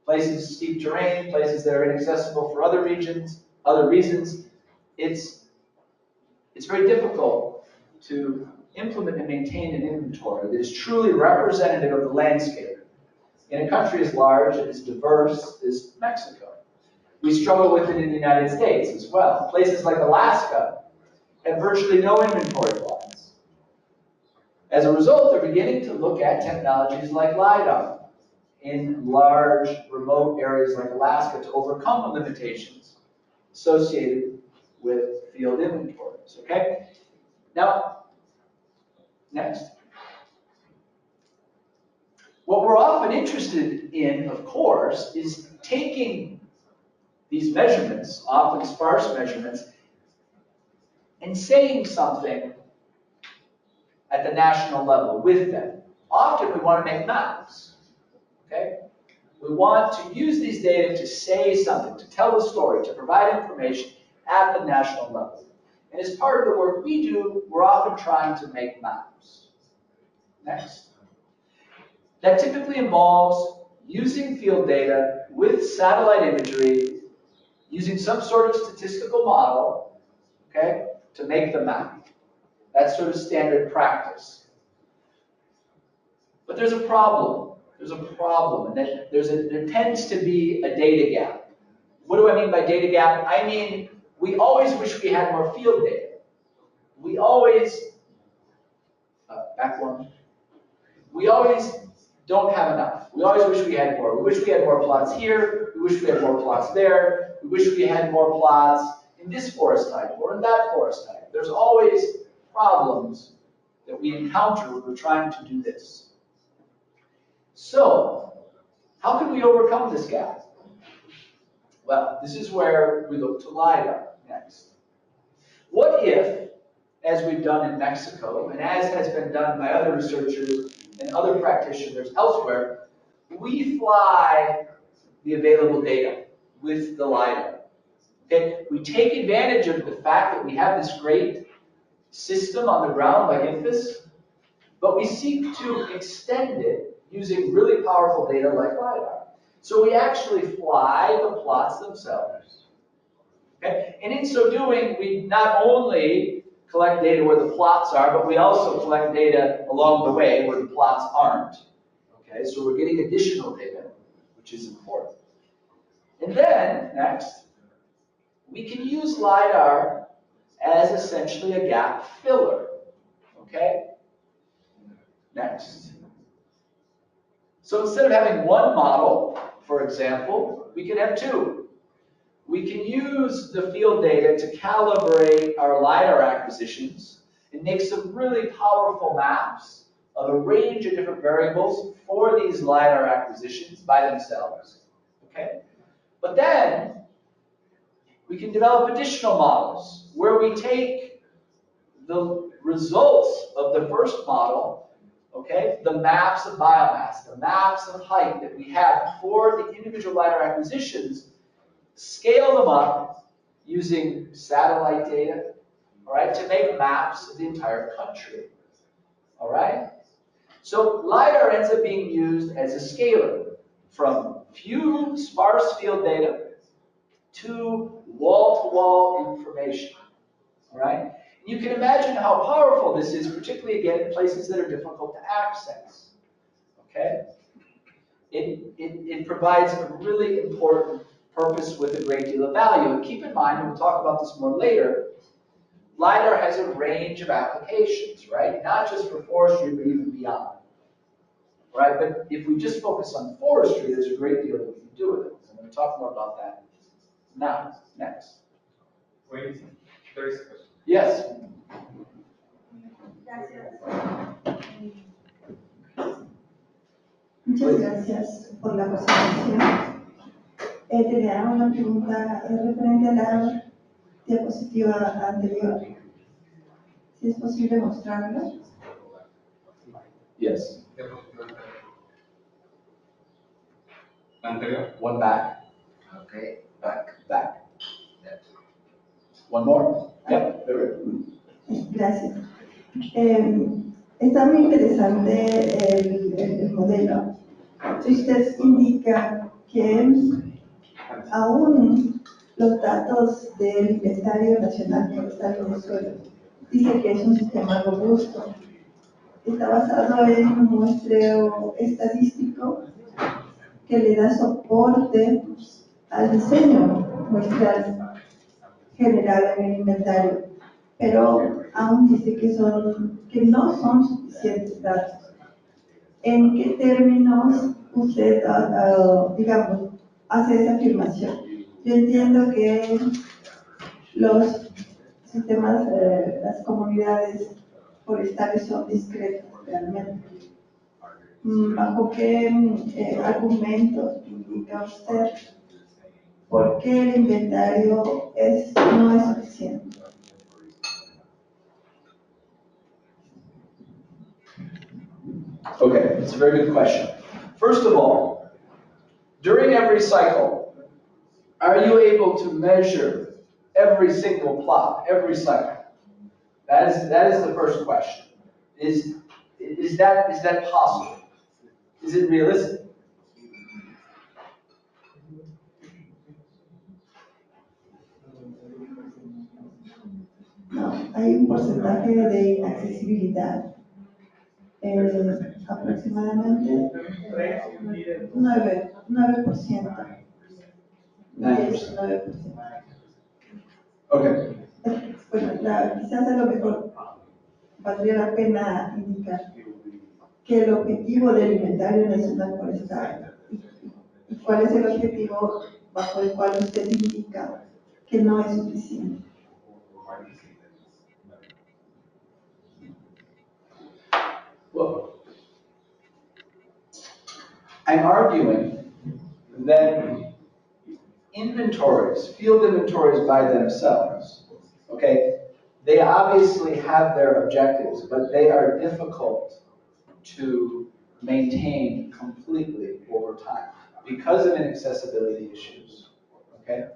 places steep terrain, places that are inaccessible for other reasons. It's very difficult to implement and maintain an inventory that is truly representative of the landscape in a country as large and as diverse as Mexico. We struggle with it in the United States as well. Places like Alaska have virtually no inventory plots. As a result, they're beginning to look at technologies like LiDAR in large, remote areas like Alaska to overcome the limitations associated with field inventories, okay? Now, next. What we're often interested in, of course, is taking these measurements, often sparse measurements, and saying something at the national level with them. Often we want to make maps, okay? We want to use these data to say something, to tell a story, to provide information at the national level. And as part of the work we do, we're often trying to make maps. Next. That typically involves using field data with satellite imagery, using some sort of statistical model, okay, to make the map. That's sort of standard practice. But there's a problem. There's a problem, and there tends to be a data gap. What do I mean by data gap? I mean, we always wish we had more field data. We always, back one. We always don't have enough. We always wish we had more. We wish we had more plots here. We wish we had more plots there. We wish we had more plots in this forest type or in that forest type. There's always problems that we encounter when we're trying to do this. So, how can we overcome this gap? Well, this is where we look to LiDAR next. What if, as we've done in Mexico, and as has been done by other researchers and other practitioners elsewhere, we fly the available data with the LiDAR? Okay? We take advantage of the fact that we have this great system on the ground like INFIS, but we seek to extend it using really powerful data like LiDAR. So we actually fly the plots themselves. Okay? And in so doing, we not only collect data where the plots are, but we also collect data along the way where the plots aren't. Okay? So we're getting additional data, which is important. And then, next, we can use LiDAR as essentially a gap filler. Okay? Next. So instead of having one model, for example, we can have two. We can use the field data to calibrate our LiDAR acquisitions and make some really powerful maps of a range of different variables for these LiDAR acquisitions by themselves. Okay? But then we can develop additional models where we take the results of the first model, okay, the maps of biomass, the maps of height that we have for the individual LiDAR acquisitions, scale them up using satellite data, all right, to make maps of the entire country, all right? So LiDAR ends up being used as a scaler from few sparse field data to wall-to-wall information, all right? You can imagine how powerful this is, particularly, again, in places that are difficult to access, okay? It provides a really important purpose with a great deal of value. And keep in mind, and we'll talk about this more later, LiDAR has a range of applications, right? Not just for forestry, but even beyond, right? But if we just focus on forestry, there's a great deal that we can do with it. I'm going to talk more about that now, next. Wait, there is a question. Yes. Muchas gracias por la presentación. Tenía una pregunta referente a la diapositiva anterior. Si es posible mostrarla. Yes. La anterior. One back. Okay, back. Back. That. One more. Yep, there we go. Gracias. Está muy interesante el modelo. usted indica que aún los datos del Inventario Nacional Forestal de Venezuela dice que es un sistema robusto. Está basado en un muestreo estadístico que le da soporte al diseño muestral generado en el inventario, pero aún dice que no son suficientes datos. ¿En qué términos usted, digamos, hace esa afirmación? Yo entiendo que los sistemas, las comunidades forestales son discretas realmente. ¿Bajo qué argumentos indica usted por qué el inventario no es suficiente? Okay, it's a very good question. First of all, during every cycle, are you able to measure every single plot, every cycle? That is the first question. Is that possible? Is it realistic? No, hay un porcentaje de accesibilidad, aproximadamente 9%. 9%. Okay. Bueno, quizás a lo mejor valdría la pena indicar que el objetivo del Inventario Nacional Forestal y cuál es el objetivo bajo el cual usted indica que no es suficiente. Well, I'm arguing that inventories, field inventories by themselves, okay, they obviously have their objectives, but they are difficult to maintain completely over time because of inaccessibility issues, okay?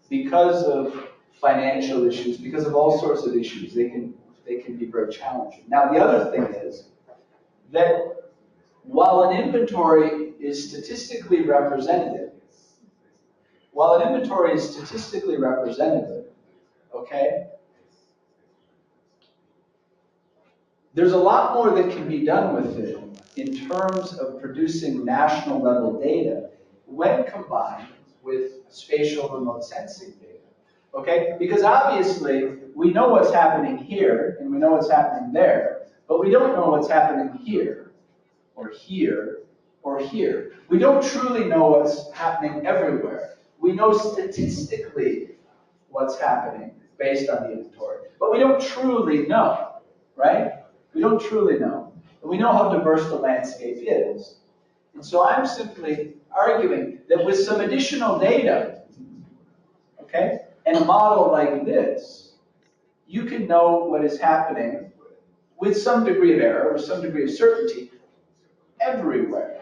Because of financial issues, because of all sorts of issues, they can be very challenging. Now, the other thing is that while an inventory is statistically representative, okay, there's a lot more that can be done with it in terms of producing national level data when combined with spatial remote sensing data. Okay? Because obviously, we know what's happening here and we know what's happening there, but we don't know what's happening here, or here, or here. We don't truly know what's happening everywhere. We know statistically what's happening based on the inventory, but we don't truly know, right? We don't truly know. And we know how diverse the landscape is. And so I'm simply arguing that with some additional data, okay, and a model like this, you can know what is happening with some degree of error, with some degree of certainty, everywhere,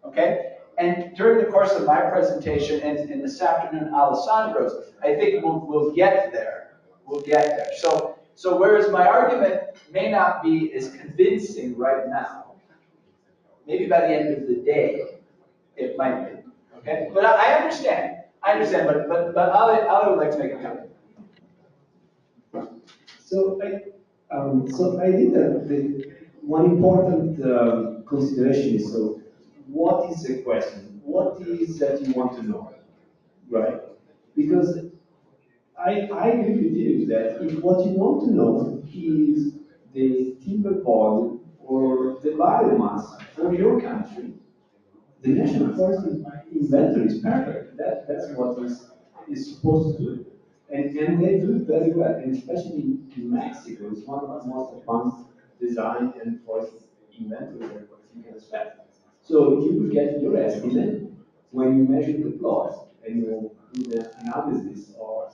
okay? And during the course of my presentation and this afternoon, Alessandro's, I think we'll get there. We'll get there. So whereas my argument may not be as convincing right now, maybe by the end of the day, it might be, okay? But I understand, but Ali would like to make a comment. So I think that the one important consideration is, so what is the question? What is that you want to know, right? Because I agree with you that if what you want to know is the timber volume or the biomass for your country, the National Forest Inventory is perfect. That's what is supposed to do. And they do it very well, and especially in Mexico, it's one of the most advanced design and forest inventory that you can expect. So you will get your estimate when you measure the plots and you do the analysis of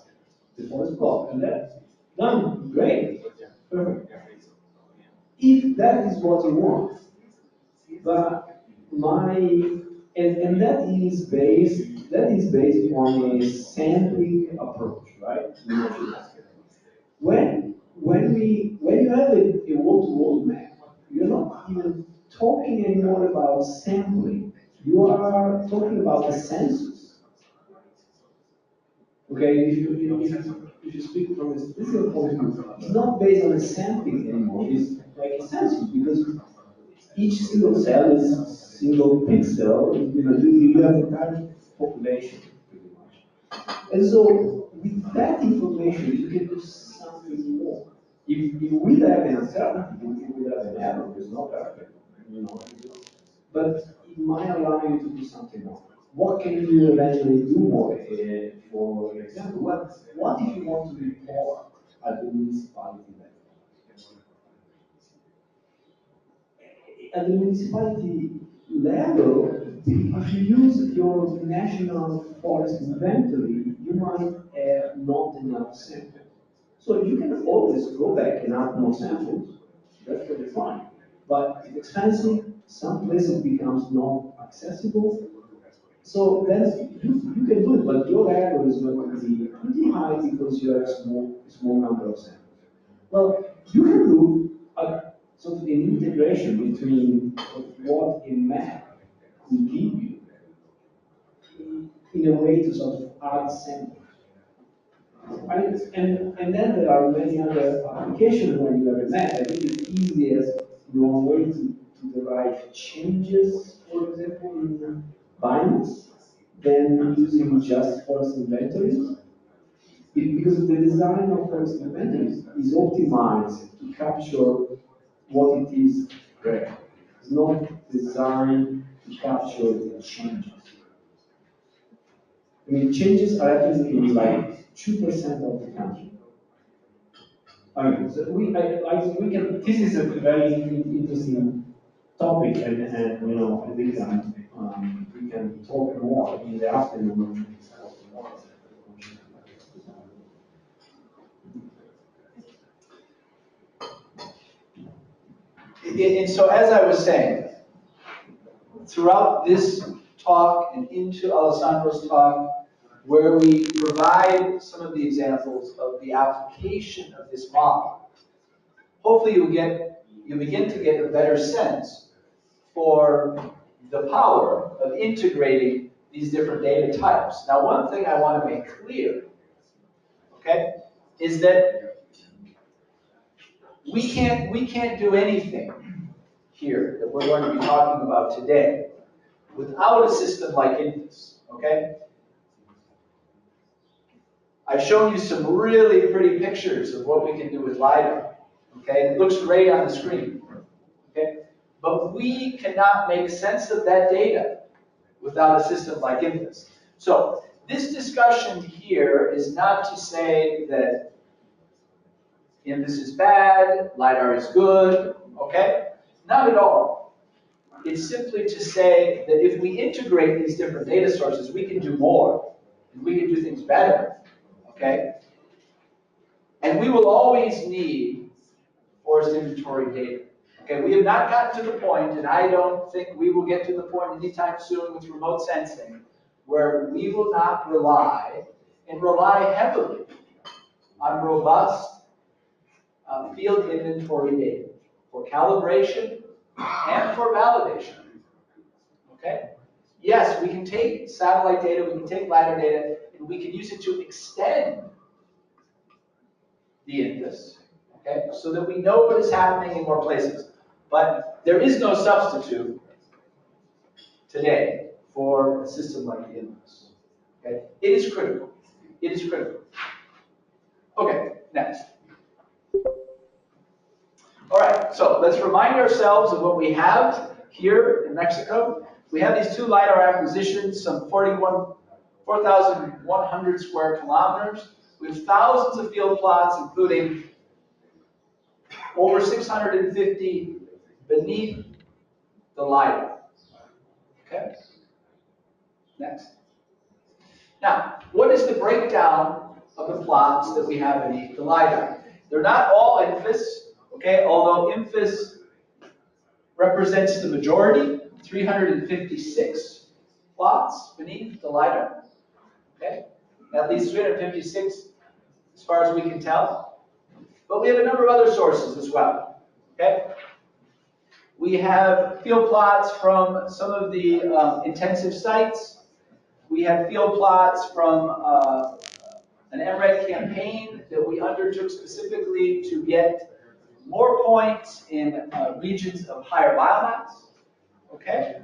the forest plot, and that's done. Great, perfect. If that is what you want, but and that is based on a sampling approach, right? When you have a wall-to-wall map, you're not even talking anymore about sampling. You are talking about the census. Okay, if you speak from a statistical point of view, it's not based on a sampling anymore. It's like a census because each single cell is a single pixel. You have the entire population pretty much. And so with that information, you can do something more. If we have an uncertainty, we will have an error. It's not perfect, you know. But it might allow you to do something more. What can you eventually do more? For example, what if you want to report at the municipality level? At the municipality level, if you use your national forest inventory, you might have not enough samples. So you can always go back and add more samples. That's totally fine. But it's expensive. Some places becomes not accessible. So then you can do it, but your error is going to be pretty high because you have a small number of samples. Well, you can do sort of an integration between what a map could give you in a way to sort of add samples. And then there are many other applications when you have a map. I think it's easiest one way to derive changes, for example, in binaries than using just forest inventories. Because the design of forest inventories is optimized to capture what it is there. It's not designed to capture the changes. I mean, changes are happening in like 2% of the country. I mean, so we can. This is a very interesting topic, and you know, I think we can talk more in the afternoon. And so as I was saying, throughout this talk and into Alessandro's talk, where we provide some of the examples of the application of this model, hopefully you begin to get a better sense for the power of integrating these different data types. Now, one thing I want to make clear, okay, is that we can't do anything here that we're going to be talking about today without a system like INFIS, okay? I've shown you some really pretty pictures of what we can do with LiDAR, okay? It looks great on the screen, okay? But we cannot make sense of that data without a system like INFIS. So this discussion here is not to say that INFIS is bad, LiDAR is good, okay? Not at all. It's simply to say that if we integrate these different data sources, we can do more, and we can do things better, okay? And we will always need forest inventory data. Okay, we have not gotten to the point, and I don't think we will get to the point anytime soon with remote sensing, where we will not rely, and rely heavily, on robust field inventory data for calibration and for validation. Okay? Yes, we can take satellite data, we can take LiDAR data, and we can use it to extend the INFIS, okay, so that we know what is happening in more places. But there is no substitute today for a system like the INFIS. Okay? It is critical. It is critical. Okay, next. All right, so let's remind ourselves of what we have here in Mexico. We have these two LiDAR acquisitions, some 4,100 square kilometers. We have thousands of field plots, including over 650 beneath the LiDAR. Okay? Next. Now, what is the breakdown of the plots that we have beneath the LiDAR? They're not all INFIS, okay? Although INFIS represents the majority, 356 plots beneath the LiDAR, okay? At least 356 as far as we can tell. But we have a number of other sources as well, okay? We have field plots from some of the intensive sites. We have field plots from an MRED campaign that we undertook specifically to get more points in regions of higher biomass. Okay.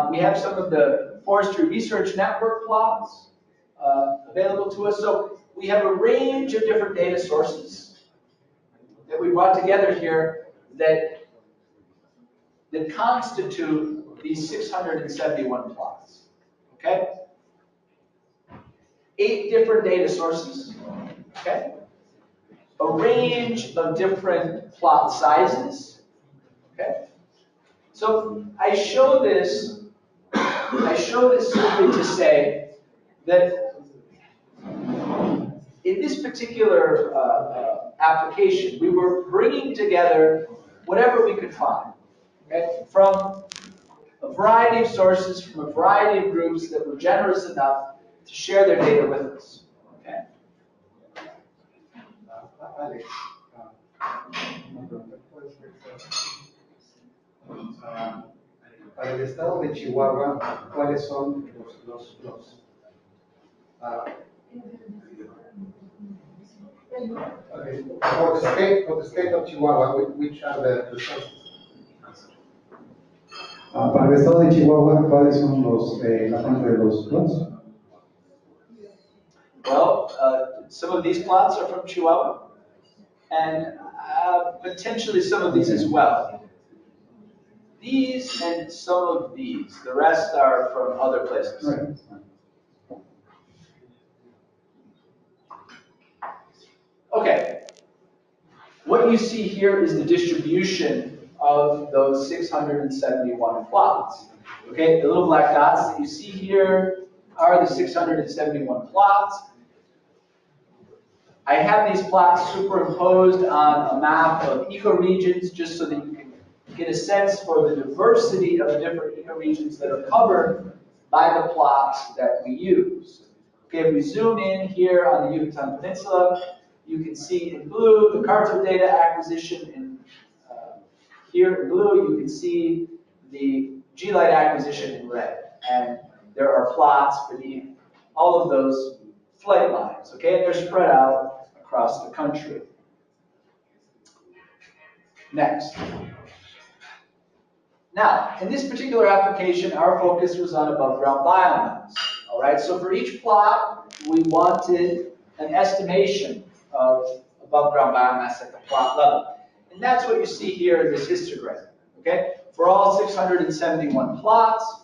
We have some of the Forestry Research Network plots available to us. So we have a range of different data sources that we brought together here that constitute these 671 plots. Okay? 8 different data sources. Okay? A range of different plot sizes. Okay? So I show this simply to say that in this particular application, we were bringing together whatever we could find, okay, from a variety of sources, from a variety of groups that were generous enough to share their data with us. Okay? Alex, una pregunta. Para el estado de Chihuahua, ¿cuáles son for the state of Chihuahua, which are the sources? Para el estado de Chihuahua, ¿cuáles son la fuente de los plots? Well, some of these plots are from Chihuahua, and potentially some of these as well. These and some of these. The rest are from other places. Right. Okay. What you see here is the distribution of those 671 plots. Okay, the little black dots that you see here are the 671 plots. I have these plots superimposed on a map of ecoregions just so that you can get a sense for the diversity of the different ecoregions that are covered by the plots that we use. Okay, if we zoom in here on the Yucatan Peninsula, you can see in blue the carto data acquisition. Here in blue, you can see the G-Lite acquisition in red. And there are plots beneath all of those flight lines, okay? And they're spread out across the country. Next. Now, in this particular application, our focus was on above ground biomass. All right, so for each plot, we wanted an estimation of above ground biomass at the plot level. And that's what you see here in this histogram. Okay? For all 671 plots,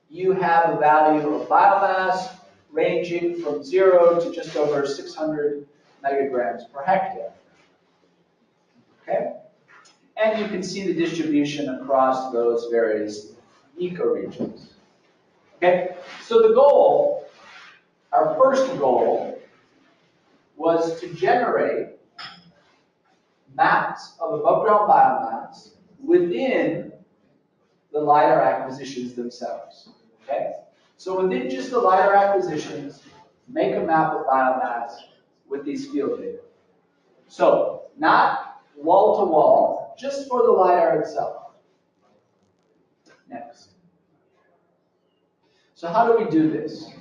you have a value of biomass ranging from 0 to just over 600 megagrams per hectare. Okay? And you can see the distribution across those various ecoregions. Okay? So the goal, our first goal, was to generate maps of above ground biomass within the LiDAR acquisitions themselves. Okay? So within just the LiDAR acquisitions, make a map of biomass with these field data. So, not wall to wall, just for the LiDAR itself. Next. So how do we do this?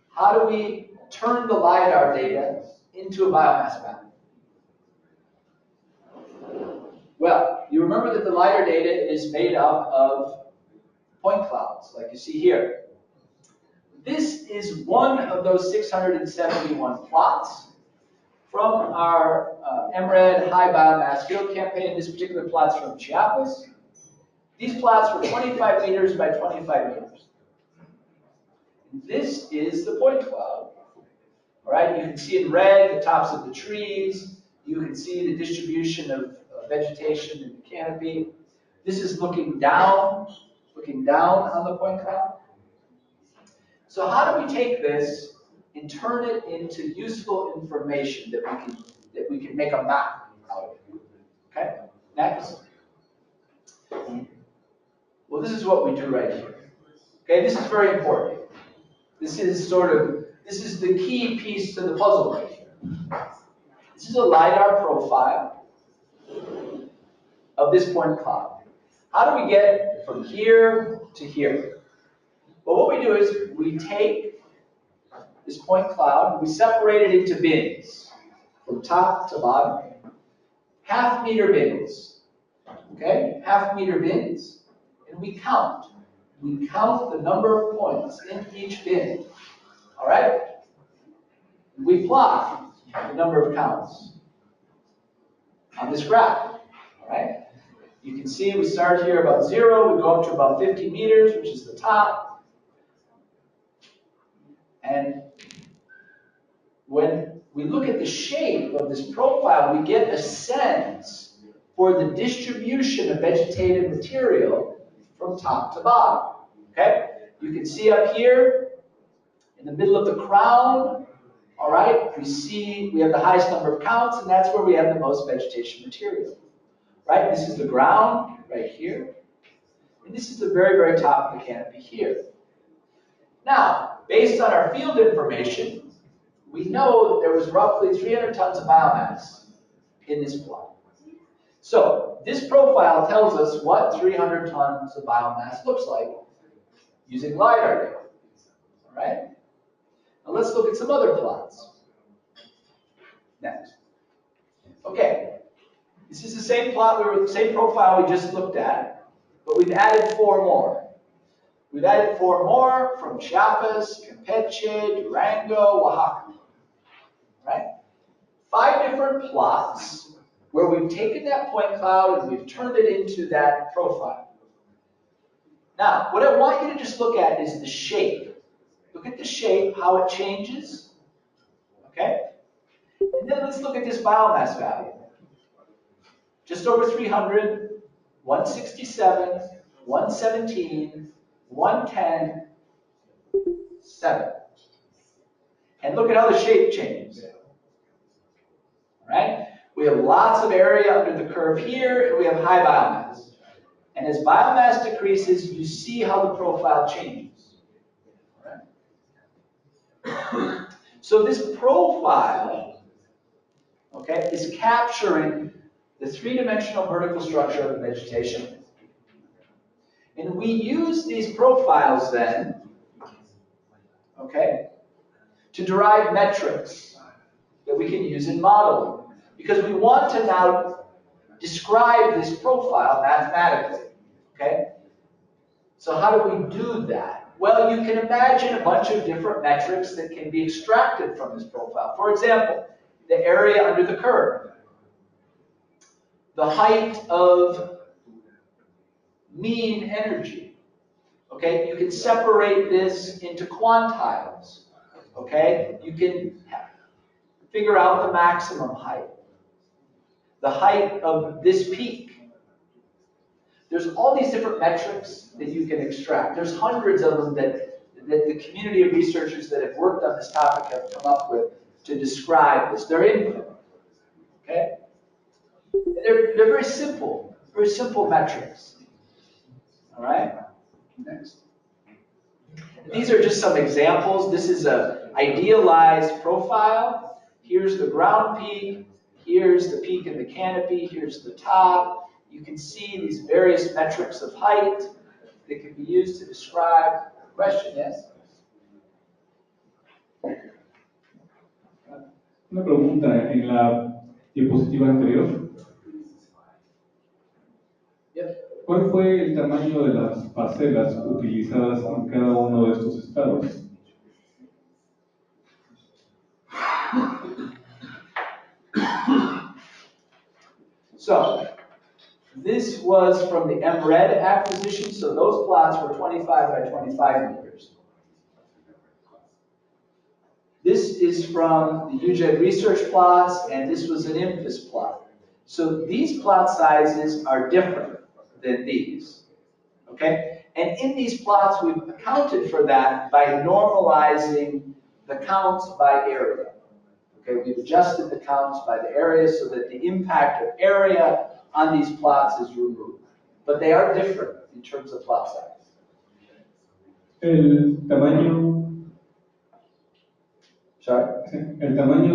How do we turn the LiDAR data into a biomass map? Well, you remember that the LiDAR data is made up of point clouds, like you see here. This is one of those 671 plots from our MRED high biomass field campaign. This particular plot's from Chiapas. These plots were 25 meters by 25 meters. This is the point cloud. All right, you can see in red the tops of the trees. You can see the distribution of vegetation in the canopy. This is looking down on the point cloud. So how do we take this and turn it into useful information that we can make a map out of? Okay, next. Well, this is what we do right here. Okay, this is very important. This is the key piece to the puzzle right here. This is a LiDAR profile of this point cloud. How do we get from here to here? Well, what we do is we take this point cloud, we separate it into bins, from top to bottom, half-meter bins, okay? Half-meter bins, and we count. We count the number of points in each bin, all right? We plot the number of counts on this graph, all right? You can see we start here about 0, we go up to about 50 meters, which is the top. And when we look at the shape of this profile, we get a sense for the distribution of vegetative material from top to bottom, okay? You can see up here, in the middle of the crown, all right, we have the highest number of counts, and that's where we have the most vegetation material, right? This is the ground right here, and this is the very, very top of the canopy here. Now, based on our field information, we know that there was roughly 300 tons of biomass in this plot. So, this profile tells us what 300 tons of biomass looks like using LiDAR data, all right? Now let's look at some other plots. Next. Okay, this is the same plot, same profile we just looked at, but we've added 4 more. We've added 4 more from Chiapas, Campeche, Durango, Oaxaca. Right? 5 different plots where we've taken that point cloud and we've turned it into that profile. Now, what I want you to just look at is the shape. Look at the shape, how it changes. Okay? And then let's look at this biomass value. Just over 300, 167, 117, 110, 7. And look at how the shape changes. All right? We have lots of area under the curve here, and we have high biomass. And as biomass decreases, you see how the profile changes. All right? So this profile, okay, is capturing the 3-dimensional vertical structure of the vegetation. And we use these profiles then, okay, to derive metrics that we can use in modeling. Because we want to now describe this profile mathematically, okay? So how do we do that? Well, you can imagine a bunch of different metrics that can be extracted from this profile. For example, the area under the curve, the height of mean energy, okay? You can separate this into quantiles, okay? You can figure out the maximum height, the height of this peak. There's all these different metrics that you can extract. There's hundreds of them that the community of researchers that have worked on this topic have come up with to describe this. They're infinite, okay? And they're very simple metrics. All right? Next. These are just some examples. This is an idealized profile. Here's the ground peak. Here's the peak in the canopy. Here's the top. You can see these various metrics of height that can be used to describe. Question, yes? Una pregunta, en la diapositiva anterior, Yep. ¿cuál fue el tamaño de las parcelas utilizadas en cada uno de estos estados? So, this was from the MRED acquisition, so those plots were 25 by 25 meters. This is from the UJED research plots, and this was an INFIS plot. So these plot sizes are different than these, okay? And in these plots, we've accounted for that by normalizing the counts by area. Okay, we've adjusted the counts by the area so that the impact of area on these plots is removed. But they are different in terms of plot size. El tamaño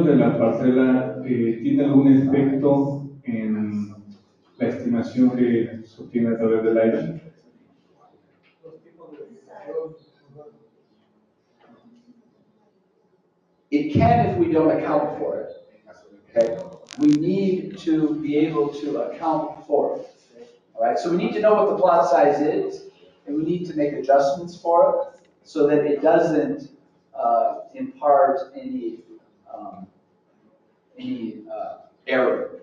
de la parcela tiene algún efecto en la estimación que se obtiene a través del aire? It can if we don't account for it. Okay? We need to be able to account for it. All right, so we need to know what the plot size is, and we need to make adjustments for it so that it doesn't impart any error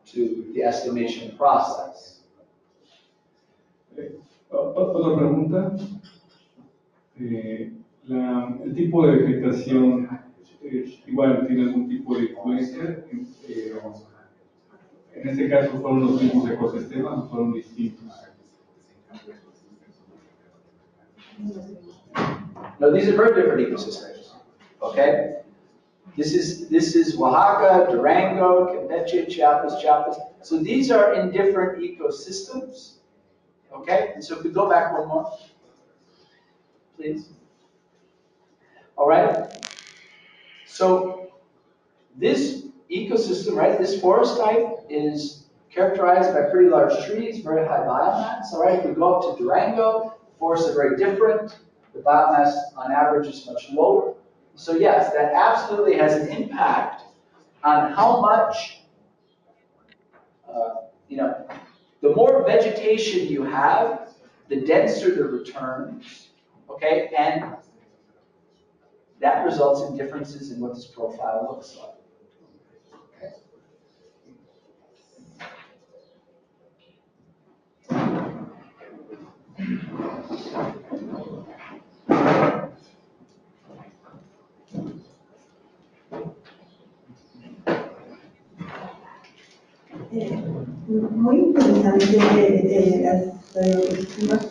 to the estimation process. Otra pregunta. El tipo de vegetación igual tiene algún tipo de influencia. En este caso fueron los mismos ecosistemas o fueron distintos. No, these are very different ecosystems. Okay, this is Oaxaca, Durango, Campeche, Chiapas. So these are in different ecosystems. Okay, so if we go back one more, please. All right. So this ecosystem, right, this forest type is characterized by pretty large trees, very high biomass. All right, if we go up to Durango, forests are very different. The biomass on average is much lower. So yes, that absolutely has an impact on how much, the more vegetation you have, the denser the returns, okay, and that results in differences in what this profile looks like. Okay. Muy interesante las diapositivas.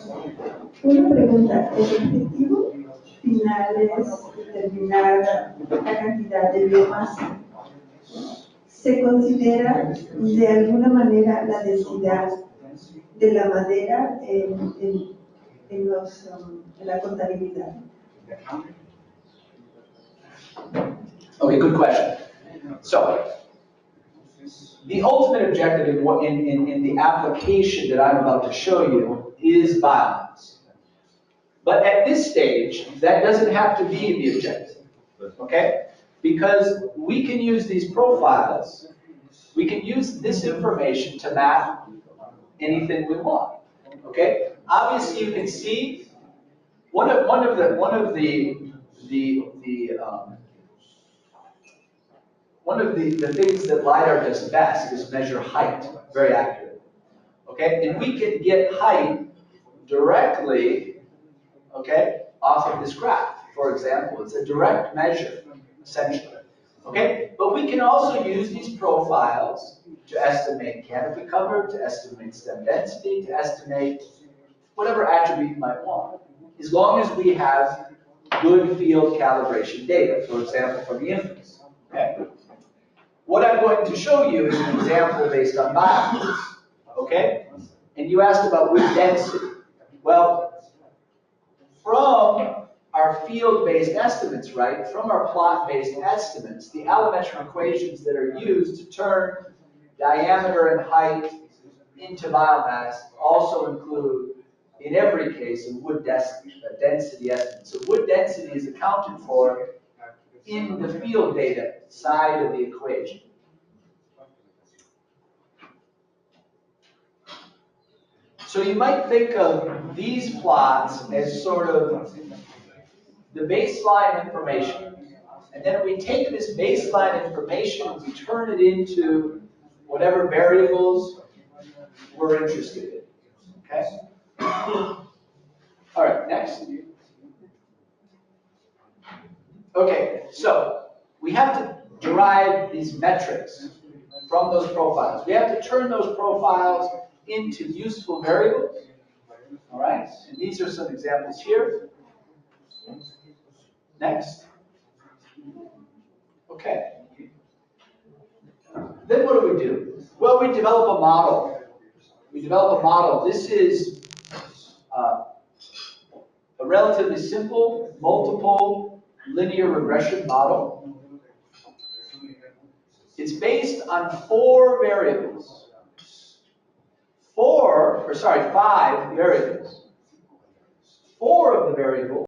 Una pregunta, ¿el objetivo final es determinar la cantidad de biomasa? ¿Se considera de alguna manera la densidad de la madera en la contabilidad? Okay, good question. So, the ultimate objective in the application that I'm about to show you is biomass. But at this stage, that doesn't have to be the objective, okay? Because we can use these profiles, we can use this information to map anything we want, okay? Obviously, you can see one of the things that LiDAR does best is measure height very accurately. Okay, and we can get height directly, okay, off of this graph. For example, it's a direct measure, essentially. Okay, but we can also use these profiles to estimate canopy cover, to estimate stem density, to estimate whatever attribute you might want, as long as we have good field calibration data, for example, from the inputs. Okay? What I'm going to show you is an example based on biomass, okay? And you asked about wood density. Well, from our field-based estimates, right, from our plot-based estimates, the allometric equations that are used to turn diameter and height into biomass also include, in every case, a wood density estimate. So wood density is accounted for in the field data side of the equation. So you might think of these plots as sort of the baseline information. And then we take this baseline information and we turn it into whatever variables we're interested in. Okay? All right, next. Okay, so we have to derive these metrics from those profiles. We have to turn those profiles into useful variables. All right, and these are some examples here. Next. Okay. Then what do? Well, we develop a model. This is a relatively simple, multiple linear regression model. It's based on 4 variables. 5 variables. 4 of the variables